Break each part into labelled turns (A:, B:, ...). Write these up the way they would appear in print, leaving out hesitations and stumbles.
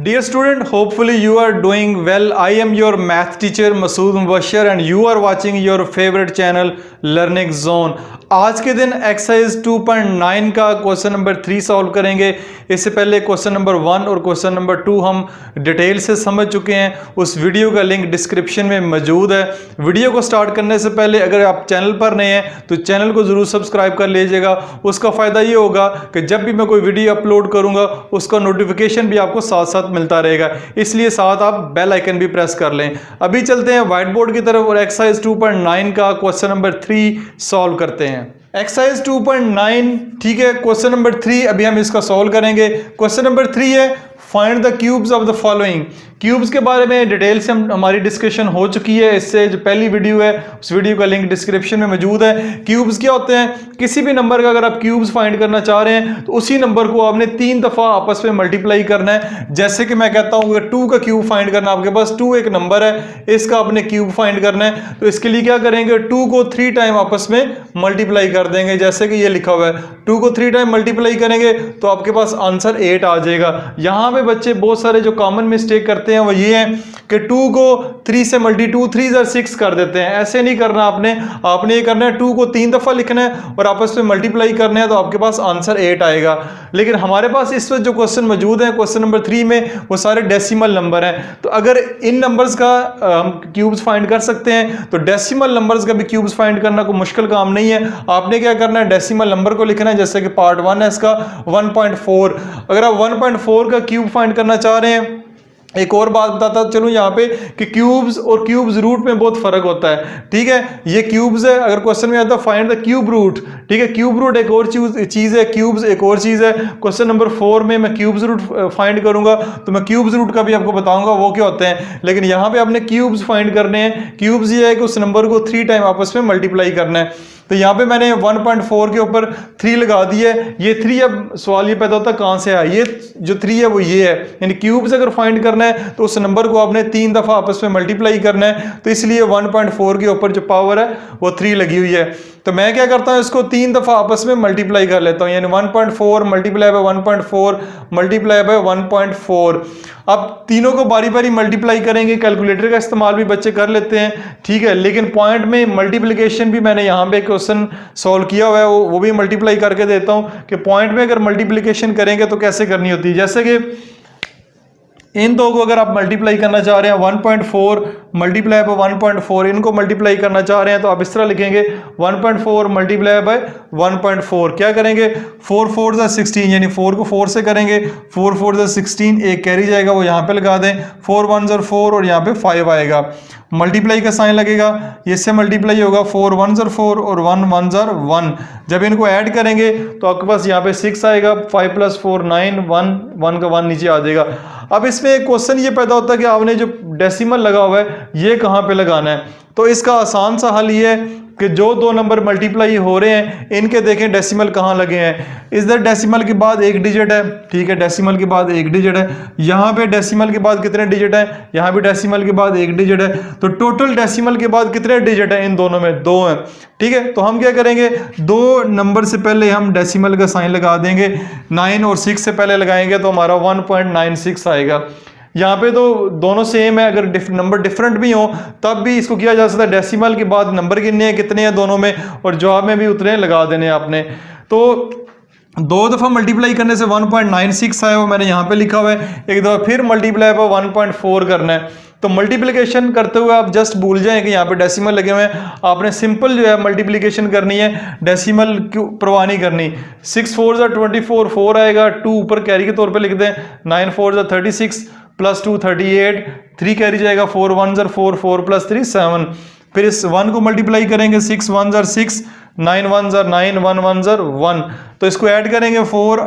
A: Dear student, hopefully you are doing well. I am your math teacher Masood Mubashir and you are watching your favorite channel Learning Zone. आज के दिन exercise 2.9 का question number 3 solve करेंगे। इससे पहले question number 1 और question number 2 हम detail से समझ चुके हैं। उस वीडियो का लिंक डिस्क्रिप्शन में मौजूद है। वीडियो को स्टार्ट करने से पहले अगर आप चैनल पर नए हैं तो चैनल को ज़रूर सब्सक्राइब कर लीजिएगा। उसका फ़ायदा ये होगा कि जब भी मैं कोई वीडियो अपलोड करूँगा उसका नोटिफिकेशन भी आपको साथ साथ मिलता रहेगा, इसलिए साथ आप बेल आइकन भी प्रेस कर लें। अभी चलते हैं व्हाइट बोर्ड की तरफ और एक्सरसाइज 2.9 का क्वेश्चन नंबर 3 सॉल्व करते हैं। एक्सरसाइज 2.9, ठीक है। क्वेश्चन नंबर 3 अभी हम इसका सॉल्व करेंगे। क्वेश्चन नंबर 3 है find the cubes of the following. Cubes के बारे में डिटेल से हमारी डिस्कशन हो चुकी है। इससे जो पहली वीडियो है उस वीडियो का लिंक डिस्क्रिप्शन में मौजूद है। क्यूब्स क्या होते हैं? किसी भी नंबर का अगर आप क्यूब्स फाइंड करना चाह रहे हैं तो उसी नंबर को आपने 3 दफ़ा आपस में मल्टीप्लाई करना है। जैसे कि मैं कहता हूँ अगर 2 का क्यूब फाइंड करना, आपके पास 2 एक नंबर है, इसका आपने क्यूब फाइंड करना है तो इसके लिए क्या करेंगे, 2 को 3 टाइम आपस में मल्टीप्लाई कर देंगे। जैसे कि ये लिखा हुआ है 2 को 3 टाइम मल्टीप्लाई करेंगे तो आपके पास आंसर 8 आ जाएगा। यहाँ पे बच्चे बहुत सारे जो कॉमन मिस्टेक करते हैं वो ये है कि 2 को 3 से 2 3 जार 6 कर देते हैं। ऐसे नहीं करना आपने ये करना है 2 को 3 दफा लिखना है और आपस में मल्टीप्लाई करना है तो आपके पास आंसर 8 आएगा। लेकिन हमारे पास इस वक्त जो क्वेश्चन मौजूद है क्वेश्चन नंबर 3 में वो सारे डेसिमल नंबर हैं। तो अगर इन नंबर्स का हम क्यूब्स फाइंड कर सकते हैं तो डेसिमल नंबर्स का भी क्यूब्स फाइंड करना कोई मुश्किल काम नहीं है। आपने क्या करना है, डेसिमल नंबर को लिखना है। जैसे कि पार्ट 1 है इसका 1.4। अगर आप 1.4 का क्यूब फाइंड करना चाह रहे हैं, एक और बात बताता चलूं यहाँ पे कि क्यूब्स और क्यूब्स रूट में बहुत फर्क होता है। ठीक है, ये क्यूब्स है, अगर क्वेश्चन में आता है फाइंड द क्यूब रूट, ठीक है, क्यूब रूट एक और चीज है, क्यूब्स एक और चीज है। क्वेश्चन नंबर 4 में मैं क्यूब्स रूट फाइंड करूंगा तो मैं क्यूब्स रूट का भी आपको बताऊंगा वो क्या होते हैं। लेकिन यहाँ पे आपने क्यूब्स फाइंड करने हैं। क्यूब्स ये है कि उस नंबर को 3 टाइम आपस में मल्टीप्लाई करना है। तो यहाँ पे मैंने 1.4 के ऊपर 3 लगा दी है। ये 3, अब सवाल ये पैदा होता है कहाँ से आया, ये जो 3 है वो ये है, यानी क्यूब्स अगर फाइंड करना है तो उस नंबर को आपने 3 दफ़ा आपस में मल्टीप्लाई करना है। तो इसलिए 1.4 के ऊपर जो पावर है वो 3 लगी हुई है। तो मैं क्या करता हूँ, इसको 3 दफ़ा आपस में मल्टीप्लाई कर लेता हूँ, यानी 1.4 मल्टीप्लाई बाय 1.4 मल्टीप्लाई बाय 1.4। अब तीनों को बारी बारी मल्टीप्लाई करेंगे। कैलकुलेटर का इस्तेमाल भी बच्चे कर लेते हैं, ठीक है, लेकिन पॉइंट में मल्टीप्लिकेशन भी मैंने यहाँ पे क्वेश्चन सॉल्व किया हुआ है, वो भी मल्टीप्लाई करके देता हूँ कि पॉइंट में अगर मल्टीप्लिकेशन करेंगे तो कैसे करनी होती है। जैसे कि इन दो को अगर आप मल्टीप्लाई करना चाह रहे हैं 1.4 मल्टीप्लाई बाय 1.4, इनको मल्टीप्लाई करना चाह रहे हैं तो आप इस तरह लिखेंगे 1.4 मल्टीप्लाई बाय 1.4। क्या करेंगे, 4 4 जा 16, यानी 4 को 4 से करेंगे, 4 4 जा 16, एक कैरी जाएगा वो यहाँ पे लगा दें, 4 1 जा 4 और यहाँ पे 5 आएगा। मल्टीप्लाई का साइन लगेगा, इससे मल्टीप्लाई होगा 4 1 जा 4 और 1 1 जा 1। जब इनको ऐड करेंगे तो आपके पास यहाँ पे 6 आएगा, 5 + 4 9, 1 का 1 नीचे आ जाएगा। अब इसमें एक क्वेश्चन ये पैदा होता है कि आपने जो डेसिमल लगा हुआ है ये कहाँ पे लगाना है। तो इसका आसान सा हल ये है कि जो दो नंबर मल्टीप्लाई हो रहे हैं इनके देखें डेसिमल कहाँ लगे हैं। इधर डेसिमल के बाद एक डिजिट है, ठीक है, डेसिमल के बाद एक डिजिट है। यहाँ पे डेसिमल के बाद कितने डिजिट हैं, यहाँ भी डेसिमल के बाद एक डिजिट है। तो टोटल डेसिमल के बाद कितने डिजिट हैं इन दोनों में, 2 हैं। ठीक है, तो हम क्या करेंगे, 2 नंबर से पहले हम डेसिमल का साइन लगा देंगे। 9 और 6 से पहले लगाएंगे तो हमारा 1.96 आएगा। यहाँ पे तो दोनों सेम है, अगर नंबर डिफरेंट भी हो तब भी इसको किया जा सकता है। डेसिमल के बाद नंबर गिनने हैं कितने हैं दोनों में और जवाब में भी उतने लगा देने हैं आपने। तो 2 दफ़ा मल्टीप्लाई करने से 1.96 आया, वो मैंने यहाँ पे लिखा हुआ है। एक दफ़ा फिर मल्टीप्लाई पर 1.4 करना है। तो मल्टीप्लिकेशन करते हुए आप जस्ट भूल जाएं कि यहाँ पे डेसिमल लगे हुए हैं। आपने सिंपल जो है मल्टीप्लिकेशन करनी है, डेसिमल क्यों परवाह नहीं करनी। 6 4 जा 24, 4 आएगा, 2 ऊपर कैरी के तौर पे लिख दें, 9 4 जा 36 + 2 38, 3 कैरी जाएगा, 4 1 जा 4, 4 + 3 7। फिर इस 1 को मल्टीप्लाई करेंगे, 6 1 जा 6, 9 1 जा 9, 1 1 जा 1। तो इसको ऐड करेंगे, 4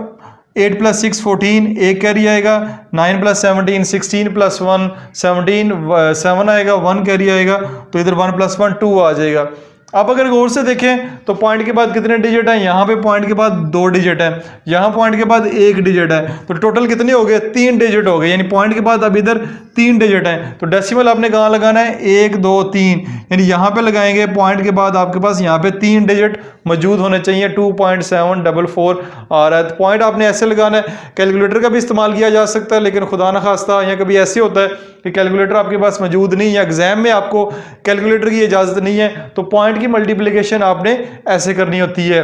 A: 8 + 6 14, एक कैरी आएगा, 9 + 17 16 + 1 17, 7 आएगा, 1 कैरी आएगा, तो इधर 1 + 1 2 आ जाएगा। अब अगर गौर से देखें तो पॉइंट के बाद कितने डिजिट हैं, यहाँ पे पॉइंट के बाद 2 डिजिट है, यहाँ पॉइंट के बाद 1 डिजिट है, तो टोटल कितने हो गए, 3 डिजिट हो गए, यानी पॉइंट के बाद अब इधर 3 डिजिट हैं। तो डेसिमल आपने कहाँ लगाना है, 1 2 3, यानी यहाँ पे लगाएंगे, पॉइंट के बाद आपके पास यहाँ पे 3 डिजिट मौजूद होने चाहिए, 2.744 आ रहा है। तो पॉइंट आपने ऐसे लगाना है। कैलकुलेटर का भी इस्तेमाल किया जा सकता है, लेकिन खुदा न खास्ता या कभी ऐसे होता है कि कैलकुलेटर आपके पास मौजूद नहीं है, एग्जाम में आपको कैलकुलेटर की इजाज़त नहीं है, तो पॉइंट की मल्टीप्लिकेशन आपने ऐसे करनी होती है।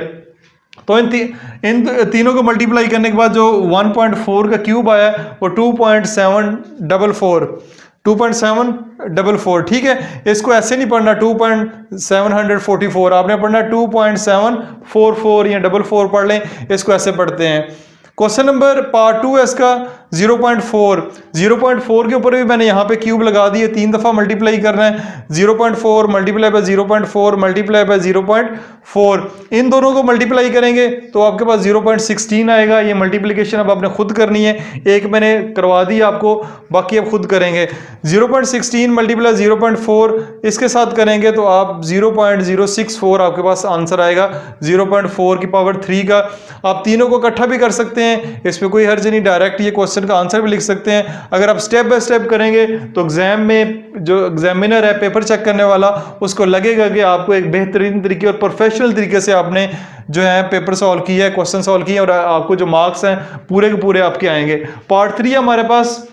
A: तो इन तीनों को मल्टीप्लाई करने के बाद जो 1.4 का क्यूब आया वो 2.744, ठीक है। इसको ऐसे नहीं पढ़ना 2.744, आपने पढ़ना 2.744 या 44 पढ़ लें, इसको ऐसे पढ़ते हैं। क्वेश्चन नंबर पार्ट 2 है इसका 0.4 के ऊपर भी मैंने यहाँ पे क्यूब लगा दिए, 3 दफ़ा मल्टीप्लाई करना है, 0.4 मल्टीप्लाई बाय 0.4 मल्टीप्लाई बाय 0.4, इन दोनों को मल्टीप्लाई करेंगे तो आपके पास 0.16 आएगा। ये मल्टीप्लिकेशन अब आपने खुद करनी है, एक मैंने करवा दी आपको, बाकी अब खुद करेंगे। 0.16 मल्टीप्लाई 0.4 इसके साथ करेंगे तो आप 0.064 आपके पास आंसर आएगा 0.4 की पावर 3 का। आप तीनों को इकट्ठा भी कर सकते हैं, इस पे कोई हर्ज नहीं, डायरेक्ट ये क्वेश्चन का आंसर भी लिख सकते हैं। अगर आप स्टेप बाय स्टेप करेंगे तो एग्जाम में जो एग्जामिनर है, पेपर चेक करने वाला, उसको लगेगा कि आपको एक बेहतरीन तरीके और प्रोफेशनल तरीके से आपने जो है पेपर सॉल्व किया है, क्वेश्चन सॉल्व किए, और आपको जो मार्क्स हैं पूरे के पूरे आपके आएंगे। पार्ट 3 हमारे पास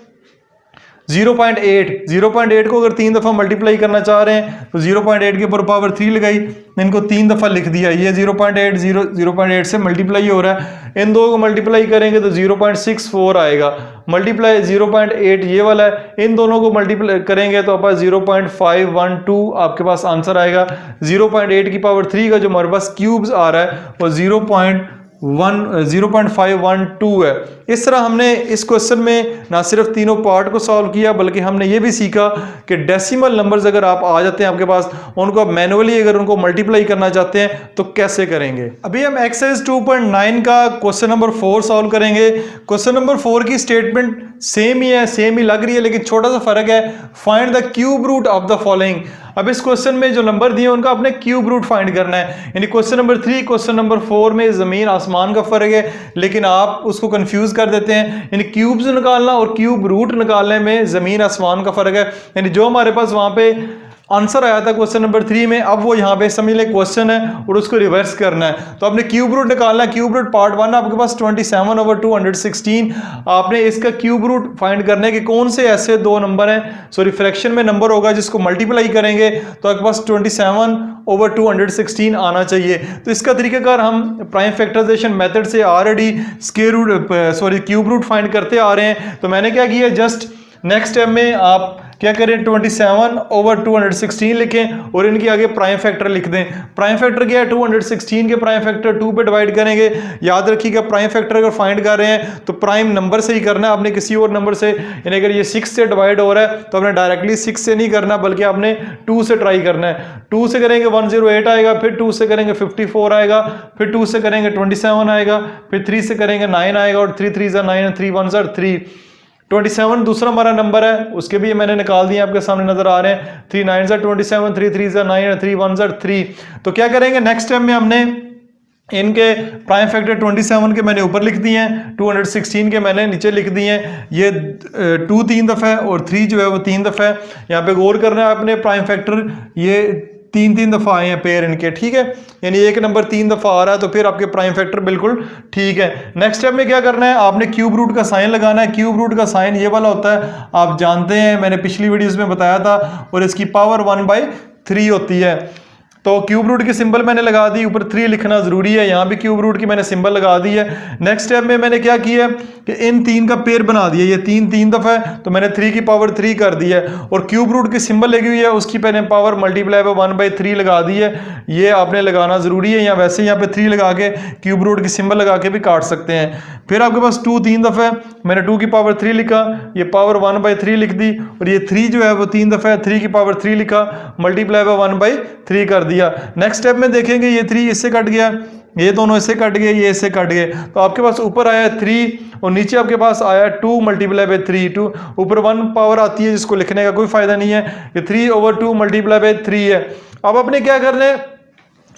A: 0.8 को अगर 3 दफ़ा मल्टीप्लाई करना चाह रहे हैं तो 0.8 के ऊपर पावर 3 लगाई, इनको 3 दफ़ा लिख दिया, ये 0.8 से मल्टीप्लाई हो रहा है, इन दो को मल्टीप्लाई करेंगे तो 0.64 आएगा, मल्टीप्लाई 0.8 ये वाला है, इन दोनों को मल्टीप्लाई करेंगे तो आपके पास 0.512 आपके पास आंसर आएगा। 0.8 की पावर 3 का जो हमारे पास क्यूब्स आ रहा है वो 0.512 है। इस तरह हमने इस क्वेश्चन में ना सिर्फ तीनों पार्ट को सॉल्व किया, बल्कि हमने ये भी सीखा कि डेसिमल नंबर्स अगर आप आ जाते हैं आपके पास, उनको आप मैनुअली अगर उनको मल्टीप्लाई करना चाहते हैं तो कैसे करेंगे। अभी हम एक्सरसाइज 2.9 का क्वेश्चन नंबर 4 सॉल्व करेंगे। क्वेश्चन नंबर 4 की स्टेटमेंट सेम ही है, सेम ही लग रही है, लेकिन छोटा सा फर्क है, find the cube root of the following. अब इस क्वेश्चन में जो नंबर दिए उनका आपने क्यूब रूट फाइंड करना है, यानी क्वेश्चन नंबर 3 क्वेश्चन नंबर 4 में जमीन आसमान का फर्क है, लेकिन आप उसको कंफ्यूज कर देते हैं, यानी क्यूब्स निकालना और क्यूब रूट निकालने में जमीन आसमान का फर्क है। यानी जो हमारे पास वहां पे आंसर आया था क्वेश्चन नंबर 3 में, अब वो यहाँ पे समझ ले क्वेश्चन है और उसको रिवर्स करना है, तो आपने क्यूब रूट निकालना है। क्यूब रूट पार्ट 1 आपके पास 27/216, आपने इसका क्यूब रूट फाइंड करने के कौन से ऐसे दो नंबर हैं, सॉरी फ्रैक्शन में नंबर होगा जिसको मल्टीप्लाई करेंगे तो आपके पास 27/216 आना चाहिए। तो इसका तरीकाकार हम प्राइम फैक्टराइजेशन मेथड से ऑलरेडी क्यूब रूट फाइंड करते आ रहे हैं। तो मैंने क्या किया, जस्ट नेक्स्ट स्टेप में आप क्या करें, 27/216 लिखें और इनके आगे प्राइम फैक्टर लिख दें। प्राइम फैक्टर क्या है, 216 के प्राइम फैक्टर 2 पे डिवाइड करेंगे। याद रखिएगा प्राइम फैक्टर अगर फाइंड कर रहे हैं तो प्राइम नंबर से ही करना है, आपने किसी और नंबर से, यानी अगर ये 6 से डिवाइड हो रहा है तो आपने डायरेक्टली 6 से नहीं करना, बल्कि आपने 2 से ट्राई करना है। 2 से करेंगे 108 आएगा, फिर 2 से करेंगे 54 आएगा, फिर 2 से करेंगे 27 आएगा, फिर 3 से करेंगे 9 आएगा, और 3 3 9 3 1 3 27 दूसरा हमारा नंबर है, उसके भी मैंने निकाल दिए, आपके सामने नजर आ रहे हैं। 3 9 27, 3 3 9, 3 1 3। तो क्या करेंगे, नेक्स्ट स्टेप में हमने इनके प्राइम फैक्टर 27 के मैंने ऊपर लिख दिए हैं, 216 के मैंने नीचे लिख दिए हैं। ये 2 3 दफ़ा है और 3 जो है वो 3 दफ़ा है। यहाँ पे गौर करना है आपने, प्राइम फैक्टर ये 3 दफ़ा आए हैं पेयर इनके, ठीक है, यानी एक नंबर 3 दफ़ा आ रहा है तो फिर आपके प्राइम फैक्टर बिल्कुल ठीक है। नेक्स्ट स्टेप में क्या करना है, आपने क्यूब रूट का साइन लगाना है। क्यूब रूट का साइन ये वाला होता है, आप जानते हैं, मैंने पिछली वीडियोस में बताया था, और इसकी पावर 1/3 होती है। तो क्यूब रूट की सिंबल मैंने लगा दी, ऊपर 3 लिखना जरूरी है, यहाँ भी क्यूब रूट की मैंने सिंबल लगा दी है। नेक्स्ट स्टेप में मैंने क्या किया कि इन 3 का पेयर बना दिया, ये 3 दफ़ा है तो मैंने 3 की पावर 3 कर दी है, और क्यूब रूट की सिंबल लगी हुई है उसकी मैंने पावर मल्टीप्लाई बाय 1/3 लगा दी है। ये आपने लगाना जरूरी है, या वैसे यहाँ पे 3 लगा के क्यूब रूट की सिंबल लगा के भी काट सकते हैं। फिर आपके पास 2 3 दफ़ा है, मैंने 2 की पावर 3 लिखा, ये पावर 1/3 लिख दी, और ये 3 जो है वो 3 दफ़ा है, 3 की पावर 3 लिखा, मल्टीप्लाई बाय 1/3 कर दिया। नेक्स्ट स्टेप में देखेंगे ये 3 इससे कट गया, ये दोनों इससे कट गए, ये इससे कट गए, तो आपके पास ऊपर आया 3 और नीचे आपके पास आया 2 मल्टीप्लाई बाय 3। 2 ऊपर 1 पावर आती है जिसको लिखने का कोई फायदा नहीं है, ये 3/2 मल्टीप्लाई बाय 3 है। अब आपने क्या करना है,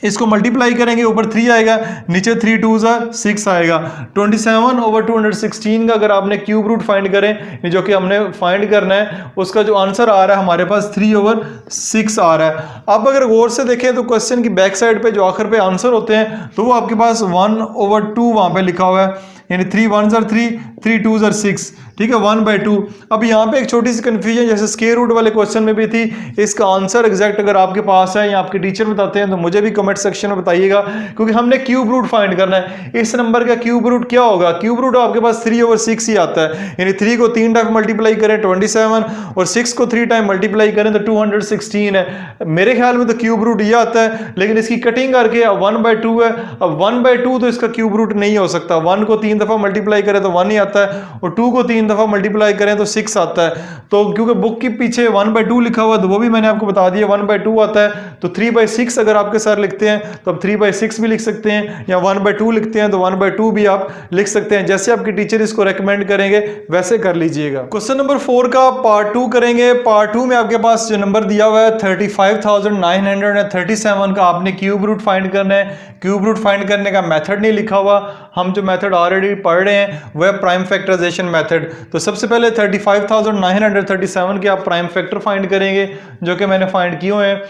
A: इसको मल्टीप्लाई करेंगे, ऊपर 3 आएगा, नीचे 3 2 6 आएगा। 27/216 का अगर आपने क्यूब रूट फाइंड करें, जो कि हमने फाइंड करना है, उसका जो आंसर आ रहा है हमारे पास 3/6 आ रहा है। अब अगर गौर से देखें तो क्वेश्चन की बैक साइड पे जो आखिर पे आंसर होते हैं तो वो आपके पास 1/2 वहां पे लिखा हुआ है, यानी 3 1s are 3, 3 2s are 6, ठीक है, 1/2। अब यहाँ पे एक छोटी सी कंफ्यूजन जैसे स्क्वायर रूट वाले क्वेश्चन में भी थी, इसका आंसर एग्जैक्ट अगर आपके पास है या आपके टीचर बताते हैं तो मुझे भी कमेंट सेक्शन में बताइएगा, क्योंकि हमने क्यूब रूट फाइंड करना है। इस नंबर का क्यूब रूट क्या होगा? क्यूब रूट आपके पास 3/6 ही आता है, यानी 3 को 3 टाइम मल्टीप्लाई करें 27 और 6 को 3 टाइम मल्टीप्लाई करें तो 216 है। मेरे ख्याल में तो क्यूब रूट ये आता है, लेकिन इसकी कटिंग करके अब 1/2 है। अब 1/2 तो इसका क्यूब रूट नहीं हो सकता, 1 को 3 दफा मल्टीप्लाई करें तो 1 ही आता है, और 2 को 3 दफा मल्टीप्लाई करें तो 6 आता है। तो क्योंकि बुक के पीछे 1/2 लिखा हुआ है तो वो भी मैंने आपको बता दिया 1/2 आता है। तो 3/6 अगर आपके सर लिखते हैं तो आप 3/6 भी लिख सकते हैं, या 1/2 लिखते हैं तो 1/2 भी आप लिख सकते हैं। जैसे आपके टीचर इसको रेकमेंड करेंगे वैसे कर लीजिएगा। क्वेश्चन नंबर 4 का पार्ट 2 करेंगे। पार्ट 2 में आपके पास जो नंबर दिया हुआ है 35,937 का, आपने क्यूब रूट फाइंड करना है। क्यूब रूट फाइंड करने का मेथड नहीं लिखा हुआ, हम जो मेथड ऑलरेडी पढ़ रहे हैं वह प्राइम फैक्टराइजेशन मेथड। तो सबसे पहले 35,937 के आप प्राइम फैक्टर फाइंड करेंगे, जो कि मैंने फाइंड किए हुए हैं।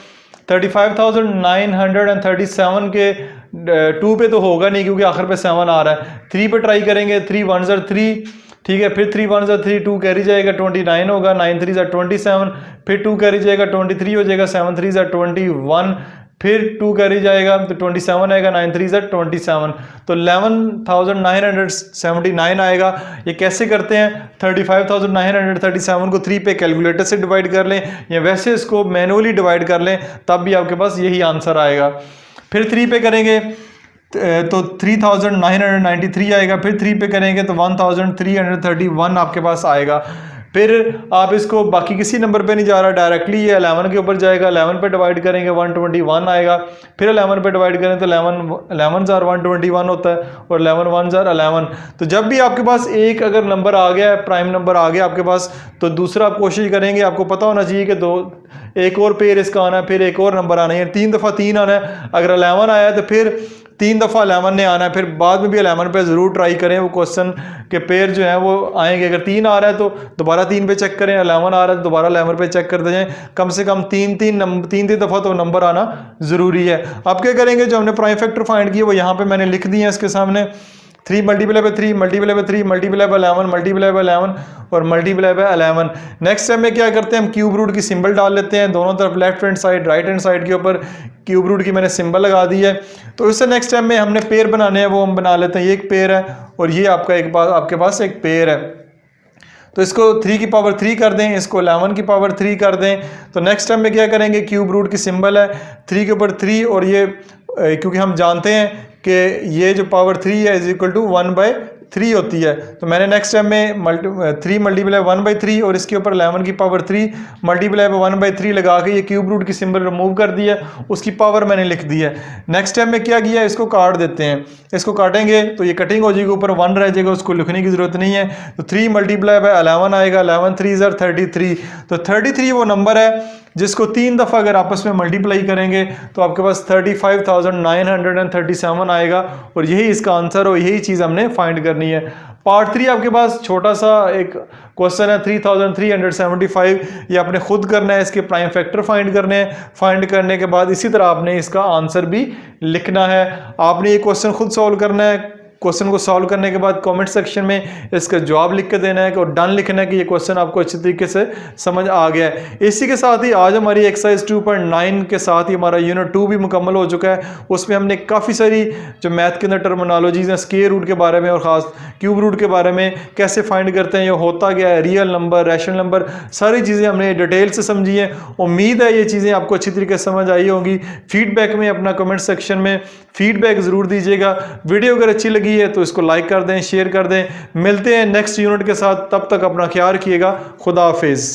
A: 35,937 के 2 पे तो होगा नहीं क्योंकि आखिर पे 7 आ रहा है। 3 पे ट्राई करेंगे, 3 1s are 3, ठीक है, फिर 3 1s are 3, 2 कैरी जाएगा 29 होगा, 9 3s are 27, फिर 2 कैरी जाएगा 23 हो जाएगा, 7 3s are 21, फिर 2 कैरी जाएगा तो 27 आएगा, 9 3s are 27, तो 11,979 आएगा। ये कैसे करते हैं? 35,937 को 3 पे कैलकुलेटर से डिवाइड कर लें या वैसे इसको मैनुअली डिवाइड कर लें, तब भी आपके पास यही आंसर आएगा। फिर 3 पे करेंगे तो 3,993 आएगा, फिर 3 पे करेंगे तो 1,331 आपके पास आएगा। फिर आप इसको बाकी किसी नंबर पे नहीं जा रहा, डायरेक्टली ये 11 के ऊपर जाएगा, 11 पे डिवाइड करेंगे 121 आएगा, फिर 11 पे डिवाइड करें तो 11s are 121 होता है और 11 1s are 11। तो जब भी आपके पास एक अगर नंबर आ गया है, प्राइम नंबर आ गया आपके पास, तो दूसरा आप कोशिश करेंगे, आपको पता होना चाहिए कि एक और पेयर इसका आना है, फिर एक और नंबर आना है, 3 दफ़ा 3 आना है। अगर 11 आया तो फिर 3 दफ़ा 11 ने आना है, फिर बाद में भी 11 पे ज़रूर ट्राई करें, वो क्वेश्चन के पेयर जो है वो आएंगे। अगर 3 आ रहा है तो दोबारा 3 पे चेक करें, 11 आ रहा है तो दोबारा 11 पे चेक करते जाएं। कम से कम 3 दफ़ा तो नंबर आना ज़रूरी है। अब क्या करेंगे, जो हमने प्राइम फैक्टर फाइंड किए वो यहाँ पे मैंने लिख दिए हैं इसके सामने। 3 multiply by 3 multiply by 3 multiply by 11 multiply by 11 और मल्टीप्लाई बाय 11। नेक्स्ट स्टेप में क्या करते हैं, हम क्यूब रूट की सिंबल डाल लेते हैं दोनों तरफ, left hand side right hand side के ऊपर क्यूब रूट की मैंने सिंबल लगा दी है। तो इससे नेक्स्ट स्टेप में हमने पेयर बनाने हैं, वो हम बना लेते हैं। ये एक पेयर है और ये आपके पास एक पेयर है, तो इसको 3 की पावर 3 कर दें, इसको 11 की पावर 3 कर दें। तो नेक्स्ट टाइम में क्या करेंगे, क्यूब रूट की सिंबल है 3 के ऊपर 3, और ये क्योंकि हम जानते हैं कि ये जो पावर 3 है इज इक्वल टू 1/3 होती है, तो मैंने नेक्स्ट टाइम में 3 मल्टीप्लाई 1/3 और इसके ऊपर 11 की पावर 3 मल्टीप्लाई 1/3 लगा के ये क्यूब रूट की सिंबल रिमूव कर दिया, उसकी पावर मैंने लिख दी है। नेक्स्ट टाइम में क्या किया, इसको काट देते हैं, इसको काटेंगे तो ये कटिंग हो जाएगी, ऊपर 1 रह जाएगा, उसको लिखने की ज़रूरत नहीं है। तो 3 मल्टीप्लाई बाय 11 आएगा, 11 3s are 33, तो 33 वो नंबर है जिसको 3 दफ़ा अगर आपस में मल्टीप्लाई करेंगे तो आपके पास 35,937 आएगा, और यही इसका आंसर और यही चीज़ हमने फाइंड करनी है। पार्ट 3 आपके पास छोटा सा एक क्वेश्चन है 3,375, ये आपने खुद करना है, इसके प्राइम फैक्टर फाइंड करने हैं। फाइंड करने के बाद इसी तरह आपने इसका आंसर भी लिखना है। आपने ये क्वेश्चन खुद सॉल्व करना है। क्वेश्चन को सॉल्व करने के बाद कमेंट सेक्शन में इसका जवाब लिख के देना है और डन लिखना है कि ये क्वेश्चन आपको अच्छी तरीके से समझ आ गया है। इसी के साथ ही आज हमारी एक्सरसाइज 2.9 के साथ ही हमारा यूनिट 2 भी मुकम्मल हो चुका है। उसमें हमने काफ़ी सारी जो मैथ के अंदर टर्मिनोलॉजीज हैं, स्क्वायर रूट के बारे में और ख़ास क्यूब रूट के बारे में, कैसे फाइंड करते हैं, ये होता क्या है, रियल नंबर, रैशनल नंबर, सारी चीज़ें हमने डिटेल से समझी हैं। उम्मीद है ये चीज़ें आपको अच्छी तरीके से समझ आई होंगी। फीडबैक में अपना कमेंट सेक्शन में फीडबैक ज़रूर दीजिएगा। वीडियो अगर अच्छी लगी है तो इसको लाइक कर दें, शेयर कर दें। मिलते हैं नेक्स्ट यूनिट के साथ, तब तक अपना ख्याल रखिएगा। खुदा हाफिज़।